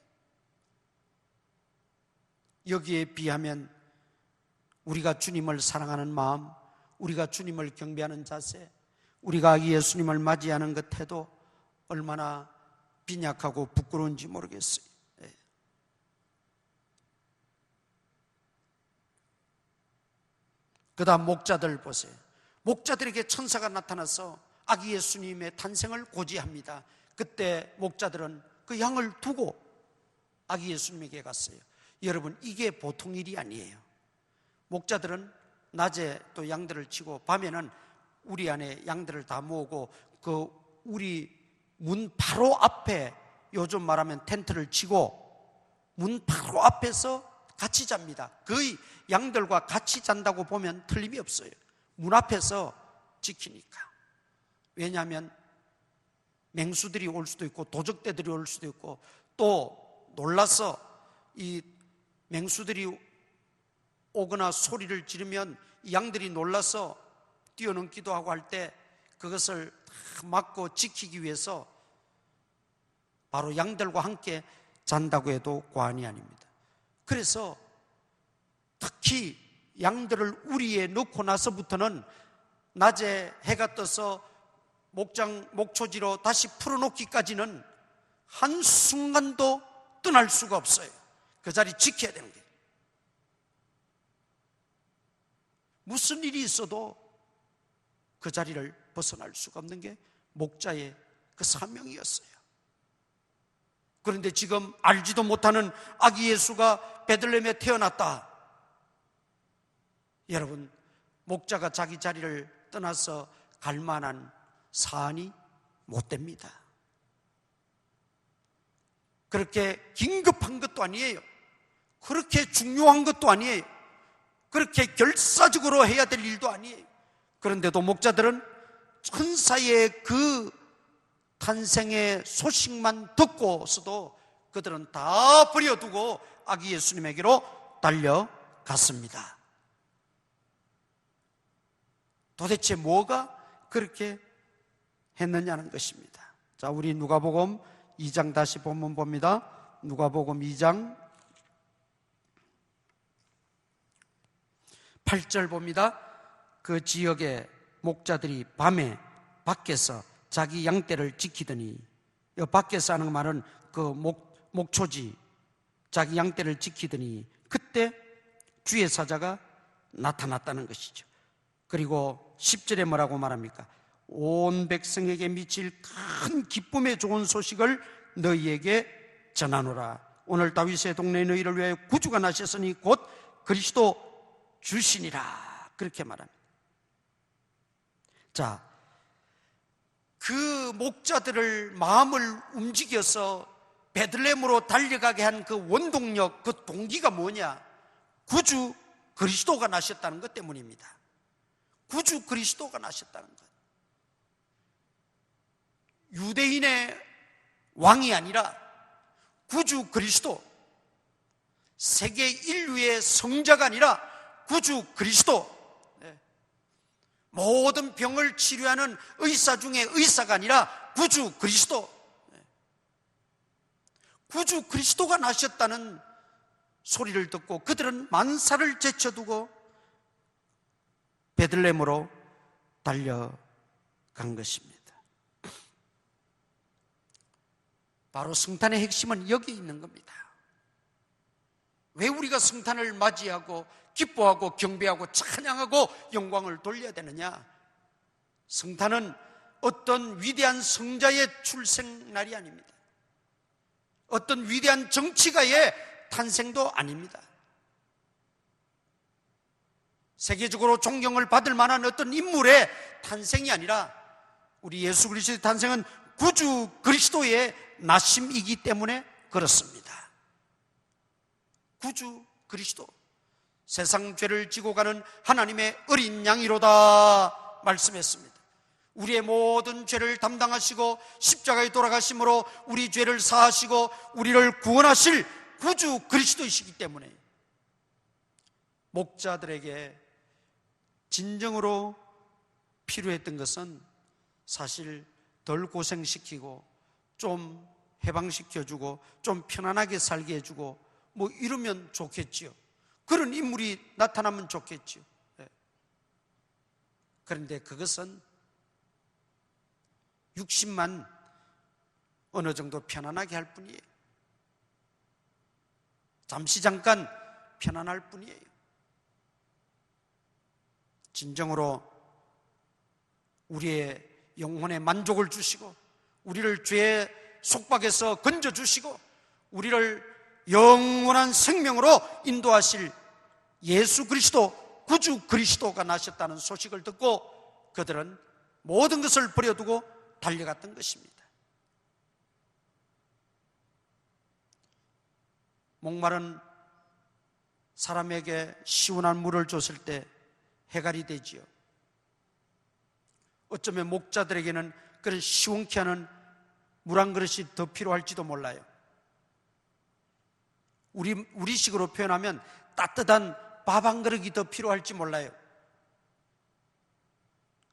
여기에 비하면 우리가 주님을 사랑하는 마음, 우리가 주님을 경배하는 자세, 우리가 아기 예수님을 맞이하는 것 태도 얼마나 빈약하고 부끄러운지 모르겠어요. 그 다음 목자들 보세요. 목자들에게 천사가 나타나서 아기 예수님의 탄생을 고지합니다. 그때 목자들은 그 양을 두고 아기 예수님에게 갔어요. 여러분, 이게 보통 일이 아니에요. 목자들은 낮에 또 양들을 치고 밤에는 우리 안에 양들을 다 모으고 그 우리 문 바로 앞에, 요즘 말하면 텐트를 치고 문 바로 앞에서 같이 잡니다. 거의 양들과 같이 잔다고 보면 틀림이 없어요. 문 앞에서 지키니까. 왜냐하면 맹수들이 올 수도 있고 도적대들이 올 수도 있고, 또 놀라서 이 맹수들이 오거나 소리를 지르면 양들이 놀라서 뛰어넘기도 하고 할 때 그것을 막고 지키기 위해서 바로 양들과 함께 잔다고 해도 과언이 아닙니다. 그래서 특히 양들을 우리에 넣고 나서부터는 낮에 해가 떠서 목초지로 다시 풀어놓기까지는 한순간도 떠날 수가 없어요. 그 자리 지켜야 되는 거예요. 무슨 일이 있어도 그 자리를 벗어날 수가 없는 게 목자의 그 사명이었어요. 그런데 지금 알지도 못하는 아기 예수가 베들레헴에 태어났다. 여러분, 목자가 자기 자리를 떠나서 갈 만한 사안이 못 됩니다. 그렇게 긴급한 것도 아니에요. 그렇게 중요한 것도 아니에요. 그렇게 결사적으로 해야 될 일도 아니에요. 그런데도 목자들은 천사의 그 탄생의 소식만 듣고서도 그들은 다 버려두고 아기 예수님에게로 달려갔습니다. 도대체 뭐가 그렇게 했느냐는 것입니다. 자, 우리 누가복음 2장 다시 본문 봅니다. 누가복음 2장 8절 봅니다. 그 지역의 목자들이 밤에 밖에서 자기 양떼를 지키더니, 밖에서 하는 말은 그 목초지, 자기 양떼를 지키더니 그때 주의 사자가 나타났다는 것이죠. 그리고 10절에 뭐라고 말합니까? 온 백성에게 미칠 큰 기쁨의 좋은 소식을 너희에게 전하노라. 오늘 다윗의 동네에 너희를 위하여 구주가 나셨으니 곧 그리스도 주시니라. 그렇게 말합니다. 자, 그 목자들을 마음을 움직여서 베들레헴으로 달려가게 한 그 원동력, 그 동기가 뭐냐? 구주 그리스도가 나셨다는 것 때문입니다. 구주 그리스도가 나셨다는 것. 유대인의 왕이 아니라 구주 그리스도, 세계 인류의 성자가 아니라 구주 그리스도, 모든 병을 치료하는 의사 중에 의사가 아니라 구주 그리스도, 구주 그리스도가 나셨다는 소리를 듣고 그들은 만사를 제쳐두고 베들레헴으로 달려간 것입니다. 바로 성탄의 핵심은 여기 있는 겁니다. 왜 우리가 성탄을 맞이하고 기뻐하고 경배하고 찬양하고 영광을 돌려야 되느냐? 성탄은 어떤 위대한 성자의 출생날이 아닙니다. 어떤 위대한 정치가의 탄생도 아닙니다. 세계적으로 존경을 받을 만한 어떤 인물의 탄생이 아니라 우리 예수 그리스도의 탄생은 구주 그리스도의 나심이기 때문에 그렇습니다. 구주 그리스도, 세상 죄를 지고 가는 하나님의 어린 양이로다 말씀했습니다. 우리의 모든 죄를 담당하시고 십자가에 돌아가심으로 우리 죄를 사하시고 우리를 구원하실 구주 그리스도이시기 때문에 목자들에게 진정으로 필요했던 것은 사실 덜 고생시키고 좀 해방시켜주고 좀 편안하게 살게 해주고 뭐 이러면 좋겠지요. 그런 인물이 나타나면 좋겠지요. 그런데 그것은 60만 어느 정도 편안하게 할 뿐이에요. 잠시 잠깐 편안할 뿐이에요. 진정으로 우리의 영혼에 만족을 주시고 우리를 죄의 속박에서 건져주시고 우리를 영원한 생명으로 인도하실 예수 그리스도, 구주 그리스도가 나셨다는 소식을 듣고 그들은 모든 것을 버려두고 달려갔던 것입니다. 목마른 사람에게 시원한 물을 줬을 때 해갈이 되지요. 어쩌면 목자들에게는 그런 시원케 하는 물 한 그릇이 더 필요할지도 몰라요. 우리식으로 표현하면 따뜻한 밥 한 그릇이 더 필요할지 몰라요.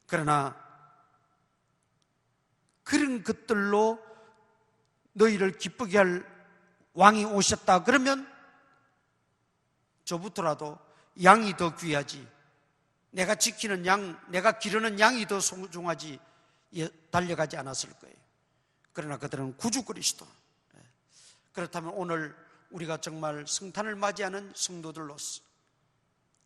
그러나 그런 것들로 너희를 기쁘게 할 왕이 오셨다 그러면 저부터라도 양이 더 귀하지, 내가 지키는 양, 내가 기르는 양이 더 소중하지 달려가지 않았을 거예요. 그러나 그들은 구주 그리스도. 그렇다면 오늘 우리가 정말 성탄을 맞이하는 성도들로서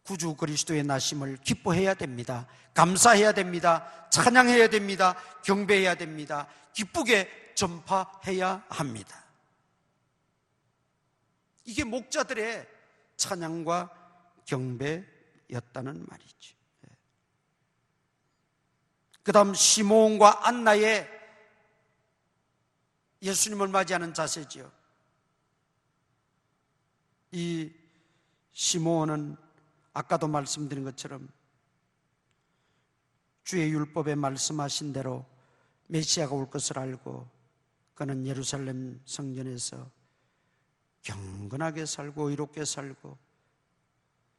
구주 그리스도의 나심을 기뻐해야 됩니다. 감사해야 됩니다. 찬양해야 됩니다. 경배해야 됩니다. 기쁘게 전파해야 합니다. 이게 목자들의 찬양과 경배였다는 말이죠. 그 다음 시므온과 안나의 예수님을 맞이하는 자세지요. 이 시므온은 아까도 말씀드린 것처럼 주의 율법에 말씀하신 대로 메시아가 올 것을 알고 그는 예루살렘 성전에서 경건하게 살고 의롭게 살고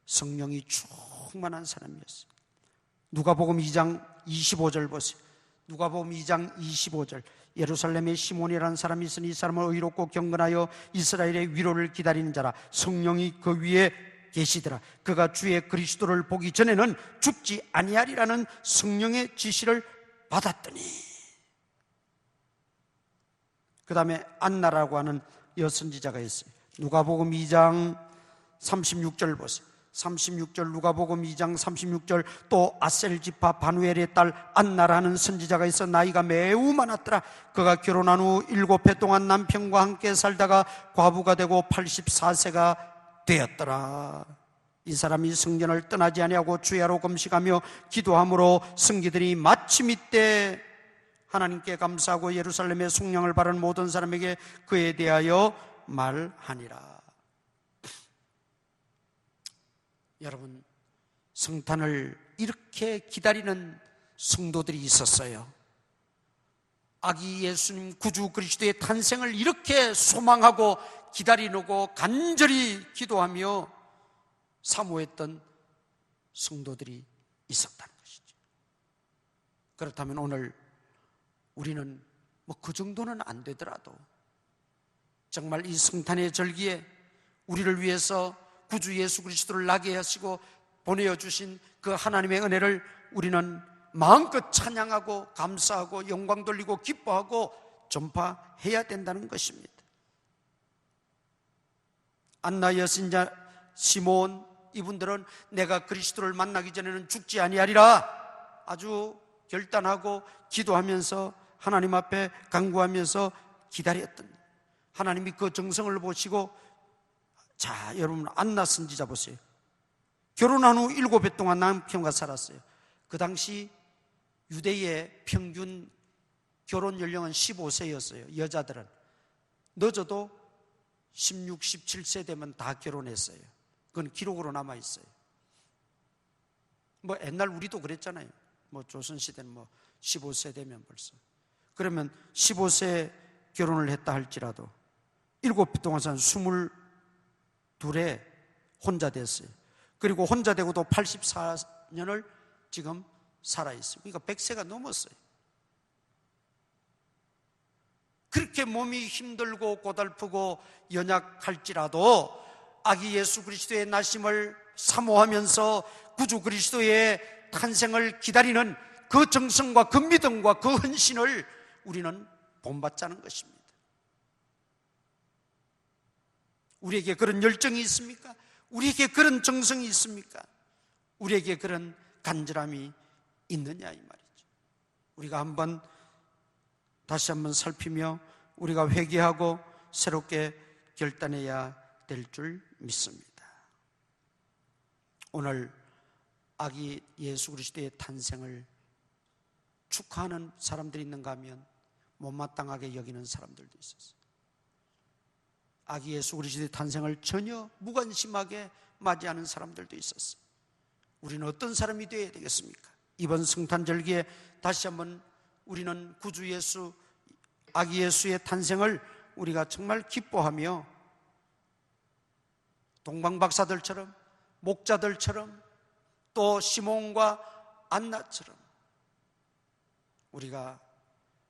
성령이 충만한 사람이었어요. 누가복음 2장 25절 보세요. 누가복음 2장 25절. 예루살렘에 시몬이라는 사람이 있으니 이 사람은 의롭고 경건하여 이스라엘의 위로를 기다리는 자라. 성령이 그 위에 계시더라. 그가 주의 그리스도를 보기 전에는 죽지 아니하리라는 성령의 지시를 받았더니, 그 다음에 안나라고 하는 여선지자가 있어요. 누가복음 2장 36절 보세요. 36절, 누가복음 2장 36절. 또 아셀 지파 바누엘의 딸 안나라는 선지자가 있어 나이가 매우 많았더라. 그가 결혼한 후 7해 동안 남편과 함께 살다가 과부가 되고 84세가 되었더라. 이 사람이 성전을 떠나지 아니하고 주야로 금식하며 기도함으로 성기들이 마침 이때 하나님께 감사하고 예루살렘의 성령을 바라는 모든 사람에게 그에 대하여 말하니라. 여러분, 성탄을 이렇게 기다리는 성도들이 있었어요. 아기 예수님 구주 그리스도의 탄생을 이렇게 소망하고 기다리고 간절히 기도하며 사모했던 성도들이 있었다는 것이죠. 그렇다면 오늘 우리는 뭐 그 정도는 안 되더라도 정말 이 성탄의 절기에 우리를 위해서 구주 예수 그리스도를 나게 하시고 보내어 주신 그 하나님의 은혜를 우리는 마음껏 찬양하고 감사하고 영광 돌리고 기뻐하고 전파해야 된다는 것입니다. 안나 여신자, 시몬, 이분들은 내가 그리스도를 만나기 전에는 죽지 아니하리라 아주 결단하고 기도하면서 하나님 앞에 간구하면서 기다렸던, 하나님이 그 정성을 보시고, 자 여러분, 안나 선지자 보세요. 결혼한 후 7해 동안 남편과 살았어요. 그 당시 유대의 평균 결혼 연령은 15세였어요. 여자들은 늦어도 16, 17세 되면 다 결혼했어요. 그건 기록으로 남아있어요. 뭐 옛날 우리도 그랬잖아요. 뭐 조선시대는 뭐 15세 되면 벌써. 그러면 15세 결혼을 했다 할지라도 7해 동안 산 22에 혼자 됐어요. 그리고 혼자 되고도 84년을 지금 살아있어요. 그러니까 100세가 넘었어요. 그렇게 몸이 힘들고 고달프고 연약할지라도 아기 예수 그리스도의 나심을 사모하면서 구주 그리스도의 탄생을 기다리는 그 정성과 그 믿음과 그 헌신을 우리는 본받자는 것입니다. 우리에게 그런 열정이 있습니까? 우리에게 그런 정성이 있습니까? 우리에게 그런 간절함이 있느냐 이 말이죠. 우리가 다시 한번 살피며 우리가 회개하고 새롭게 결단해야 될 줄 믿습니다. 오늘 아기 예수 그리스도의 탄생을 축하하는 사람들이 있는가 하면 못마땅하게 여기는 사람들도 있었어요. 아기 예수 그리스도의 탄생을 전혀 무관심하게 맞이하는 사람들도 있었어요. 우리는 어떤 사람이 되어야 되겠습니까? 이번 성탄절기에 다시 한번 우리는 구주 예수, 아기 예수의 탄생을 우리가 정말 기뻐하며 동방박사들처럼, 목자들처럼, 또 시몬과 안나처럼 우리가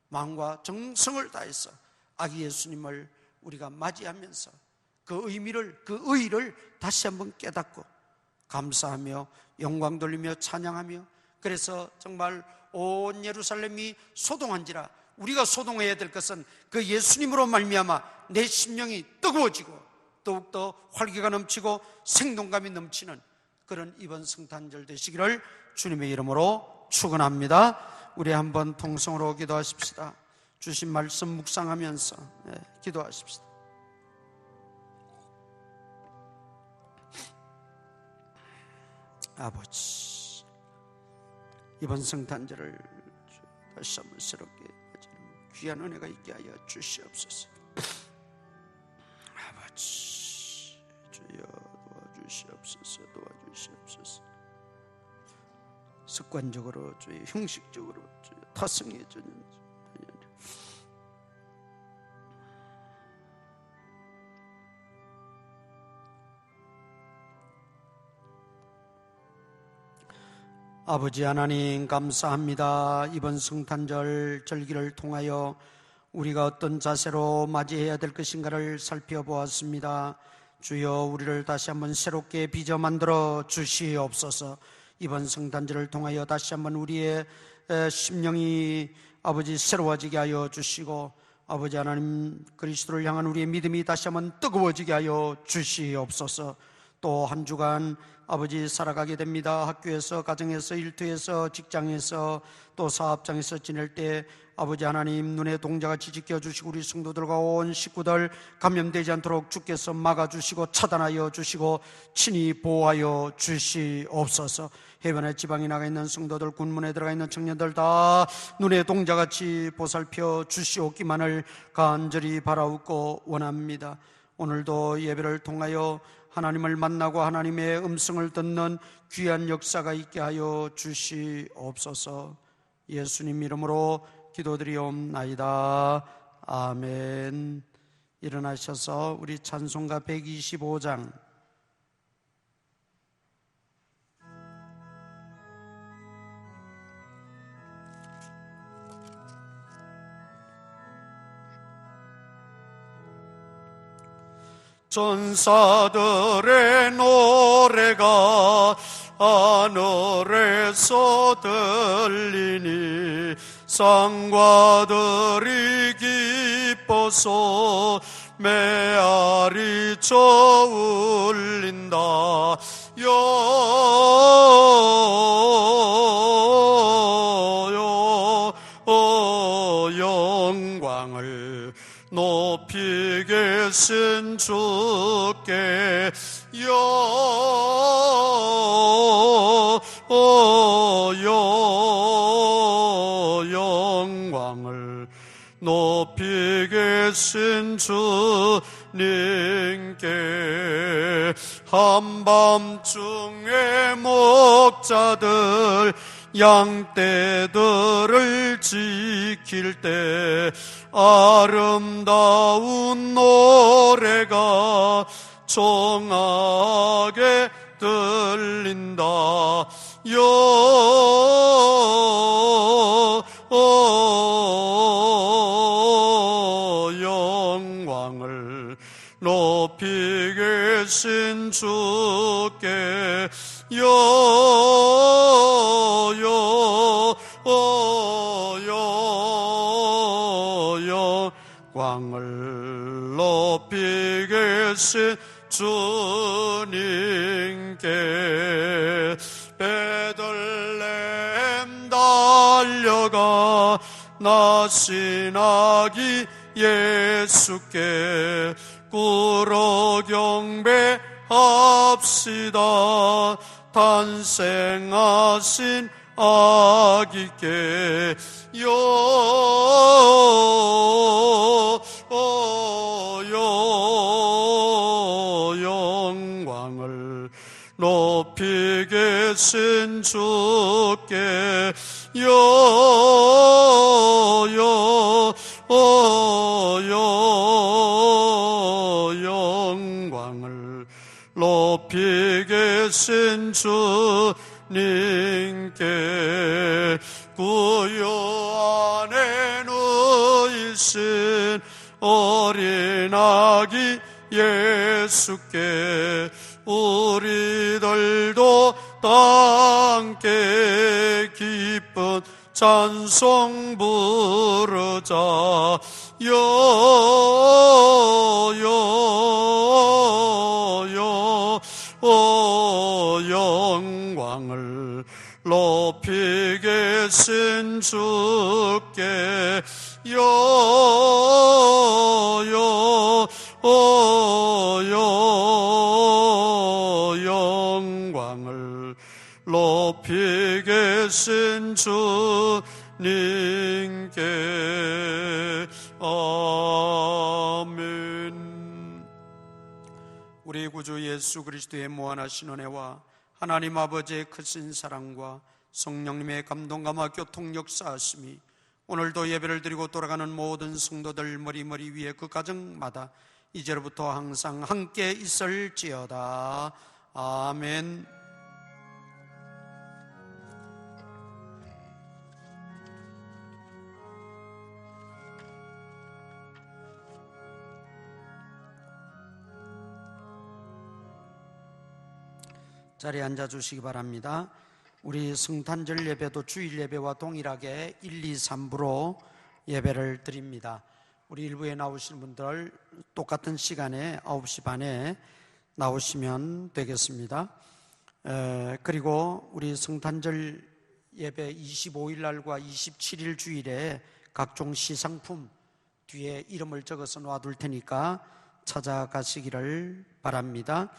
마음과 정성을 다해서 아기 예수님을 우리가 맞이하면서 그 의미를, 그 의의를 다시 한번 깨닫고 감사하며 영광 돌리며 찬양하며, 그래서 정말 온 예루살렘이 소동한지라 우리가 소동해야 될 것은 그 예수님으로 말미암아 내 심령이 뜨거워지고 더욱더 활기가 넘치고 생동감이 넘치는 그런 이번 성탄절 되시기를 주님의 이름으로 축원합니다. 우리 한번 통성으로 기도하십시다. 주신 말씀 묵상하면서 기도하십시다. 아버지, 이번 성탄절을 다시 한번 새롭게 맞이하는 귀한 은혜가 있게 하여 주시옵소서. 아버지, 주여 도와주시옵소서. 도와주시옵소서. 습관적으로 주의 형식적으로 주의 타성해지는 아버지 하나님 감사합니다. 이번 성탄절 절기를 통하여 우리가 어떤 자세로 맞이해야 될 것인가를 살펴보았습니다. 주여, 우리를 다시 한번 새롭게 빚어 만들어 주시옵소서. 이번 성탄절을 통하여 다시 한번 우리의 심령이 아버지 새로워지게 하여 주시고, 아버지 하나님 그리스도를 향한 우리의 믿음이 다시 한번 뜨거워지게 하여 주시옵소서. 또 한 주간 아버지 살아가게 됩니다. 학교에서, 가정에서, 일터에서, 직장에서, 또 사업장에서 지낼 때 아버지 하나님 눈에 동자같이 지켜주시고 우리 성도들과 온 식구들 감염되지 않도록 주께서 막아주시고 차단하여 주시고 친히 보호하여 주시옵소서. 해변에 지방에 나가 있는 성도들, 군문에 들어가 있는 청년들 다 눈에 동자같이 보살펴 주시옵기만을 간절히 바라옵고 원합니다. 오늘도 예배를 통하여 하나님을 만나고 하나님의 음성을 듣는 귀한 역사가 있게 하여 주시옵소서. 예수님 이름으로 기도드리옵나이다. 아멘. 일어나셔서 우리 찬송가 125장 전사들의 노래가 하늘에서 들리니 상과들이 기뻐서 메아리 쳐 울린다. 영광을 높이 계신 주께 영광을 높이 계신 주님께 한밤중에 목자들 양떼들을 지킬 때 아름다운 노래가 청하게 들린다. 영광을 높이 계신 주께 영광을 높이 계신 주님께 베들레헴 달려가 나신 아기 예수께 꿇어 경배합시다. 탄생하신 아기께 영광을 높이 계신 주께 영광을 높이 계신 주님께 구유 안에 누이신 어린 아기 예수께 우리들도 함께 기쁜 찬송 부르자. 영광을 높이 계신 주께 영광을 높이 계신 주님께 아멘. 우리 구주 예수 그리스도의 무한하신 은혜와 하나님 아버지의 크신 사랑과 성령님의 감동감화 교통 역사하심이 오늘도 예배를 드리고 돌아가는 모든 성도들 머리머리 위에 그 가정마다 이제로부터 항상 함께 있을지어다. 아멘. 자리에 앉아주시기 바랍니다. 우리 성탄절 예배도 주일 예배와 동일하게 1, 2, 3부로 예배를 드립니다. 우리 일부에 나오시는 분들 똑같은 시간에 9시 반에 나오시면 되겠습니다. 그리고 우리 성탄절 예배 25일 날과 27일 주일에 각종 시상품 뒤에 이름을 적어서 놔둘 테니까 찾아가시기를 바랍니다.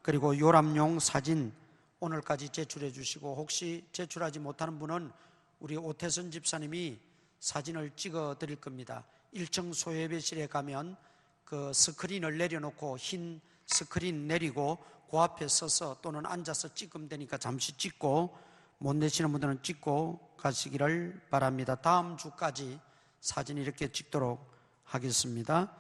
그리고 요람용 사진 오늘까지 제출해 주시고, 혹시 제출하지 못하는 분은 우리 오태선 집사님이 사진을 찍어 드릴 겁니다. 1층 소예배실에 가면 그 스크린을 내려놓고 흰 스크린 내리고 그 앞에 서서 또는 앉아서 찍으면 되니까 잠시 찍고, 못 내시는 분들은 찍고 가시기를 바랍니다. 다음 주까지 사진 이렇게 찍도록 하겠습니다.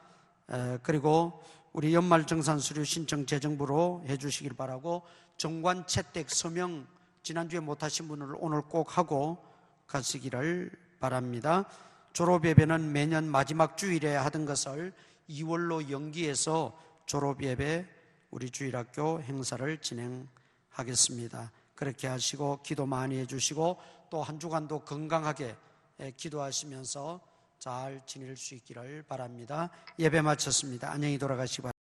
그리고 우리 연말정산수료 신청 재정부로 해주시길 바라고, 정관 채택 서명 지난주에 못하신 분을 오늘 꼭 하고 가시기를 바랍니다. 졸업예배는 매년 마지막 주일에 하던 것을 2월로 연기해서 졸업예배 우리 주일학교 행사를 진행하겠습니다. 그렇게 하시고 기도 많이 해주시고 또 한 주간도 건강하게 기도하시면서 잘 지낼 수 있기를 바랍니다. 예배 마쳤습니다. 안녕히 돌아가시기 바랍니다.